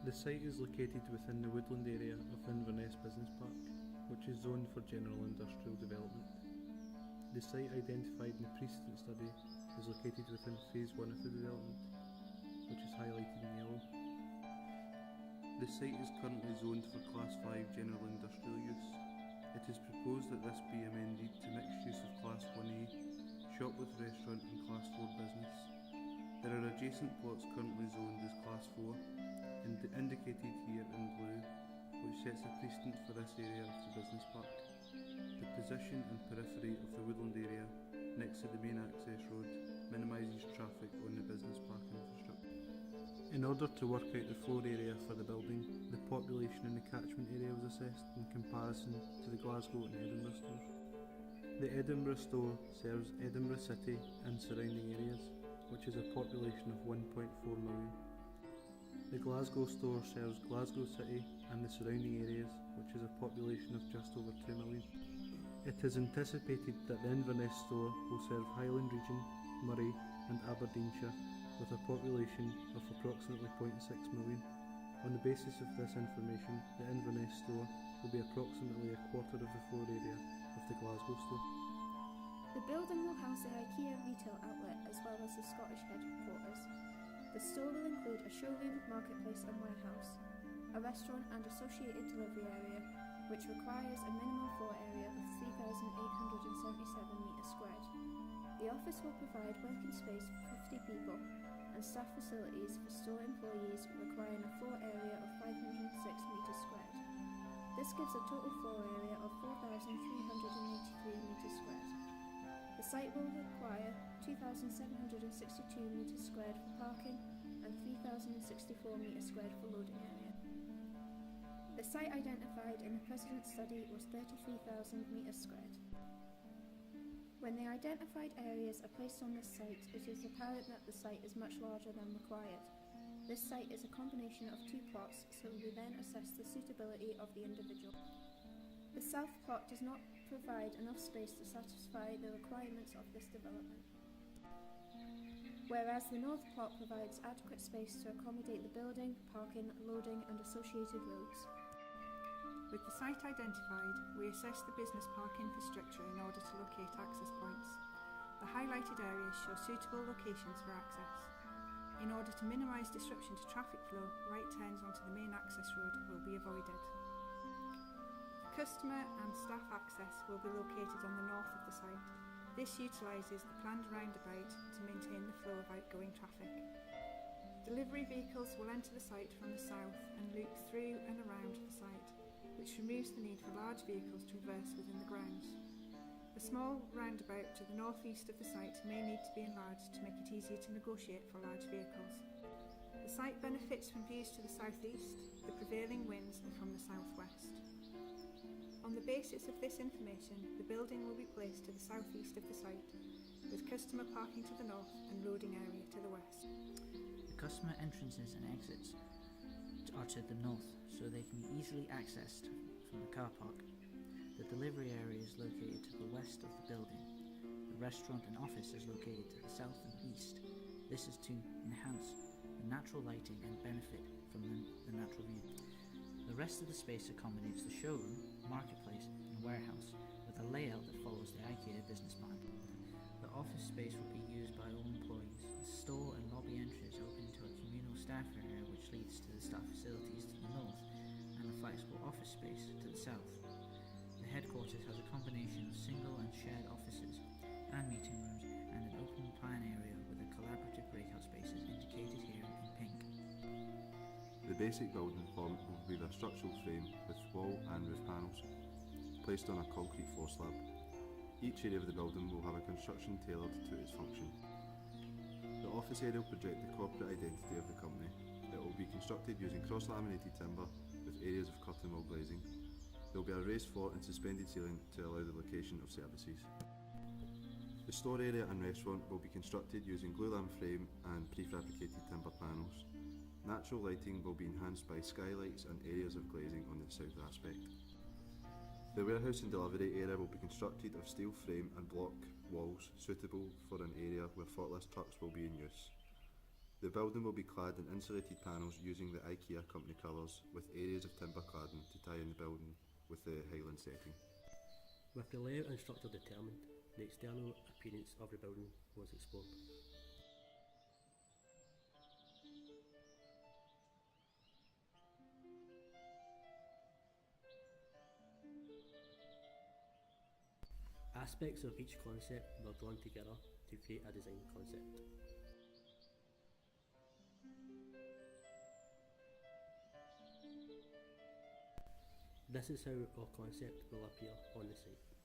The site is located within the woodland area of Inverness Business Park, which is zoned for general industrial development. The site identified in the precedent study is located within Phase 1 of the development, which is highlighted in yellow. The site is currently zoned for Class 5 general industrial use. It is proposed that this be amended to mixed use of Class 1A, shop with restaurant and Class 4 business. There are adjacent plots currently zoned as Class 4, indicated here in blue, which sets a precedent for this area of the business park. The position and periphery of the woodland area next to the main access road minimises traffic on the business park infrastructure. In order to work out the floor area for the building, the population in the catchment area was assessed in comparison to the Glasgow and Edinburgh stores. The Edinburgh store serves Edinburgh City and surrounding areas, which has a population of 1.4 million. The Glasgow store serves Glasgow City and the surrounding areas, which has a population of just over 2 million. It is anticipated that the Inverness store will serve Highland Region, Moray and Aberdeenshire with a population of approximately 0.6 million. On the basis of this information, the Inverness store will be approximately a quarter of the floor area of the Glasgow store. The building will house the IKEA retail outlet as well as the Scottish headquarters. The store will include a showroom, marketplace and warehouse, a restaurant and associated delivery area, which requires a minimum floor area of 3,877 metres squared. The office will provide working space for 50 people and staff facilities for store employees requiring a floor area of 506 metres squared. This gives a total floor area of 4,383 metres squared. The site will require 2,762 metres squared for parking and 3,064 metres squared for loading area. The site identified in the President's study was 33,000 metres squared. When the identified areas are placed on this site, it is apparent that the site is much larger than required. This site is a combination of two plots, so we then assess the suitability of the individual. The south plot does not provide enough space to satisfy the requirements of this development, whereas the north plot provides adequate space to accommodate the building, parking, loading and associated roads. With the site identified, we assess the business park infrastructure in order to locate access points. The highlighted areas show suitable locations for access. In order to minimise disruption to traffic flow, right turns onto the main access road will be avoided. Customer and staff access will be located on the north of the site. This utilises the planned roundabout to maintain the flow of outgoing traffic. Delivery vehicles will enter the site from the south and loop through and around the site, which removes the need for large vehicles to traverse within the grounds. A small roundabout to the north-east of the site may need to be enlarged to make it easier to negotiate for large vehicles. The site benefits from views to the south-east. The prevailing winds are from the south-west. On the basis of this information, the building will be placed to the south-east of the site, with customer parking to the north and loading area to the west. The customer entrances and exits are to the north, so they can be easily accessed from the car park. The delivery area is located to the west of the building. The restaurant and office is located to the south and east. This is to enhance the natural lighting and benefit from the natural view. The rest of the space accommodates the showroom, marketplace and warehouse with a layout that follows the IKEA business plan. The office space will be used by all employees. The store and lobby entries open into a communal staff area which leads to the staff facilities to the north and a flexible office space to the south. The headquarters has a combination of single and shared offices and meeting rooms and an open plan area with a collaborative breakout spaces indicated here in pink. The basic building form will be a structural frame with wall and roof panels placed on a concrete floor slab. Each area of the building will have a construction tailored to its function. The office area will project the corporate identity of the company. It will be constructed using cross-laminated timber with areas of curtain wall glazing. There will be a raised floor and suspended ceiling to allow the location of services. The store area and restaurant will be constructed using glulam frame and prefabricated timber panels. Natural lighting will be enhanced by skylights and areas of glazing on the south aspect. The warehouse and delivery area will be constructed of steel frame and block walls suitable for an area where forklift trucks will be in use. The building will be clad in insulated panels using the IKEA company colours, with areas of timber cladding to tie in the building with the Highland setting. With the layout and structure determined, the external appearance of the building was explored. Aspects of each concept were drawn together to create a design concept. This is how our concept will appear on the site.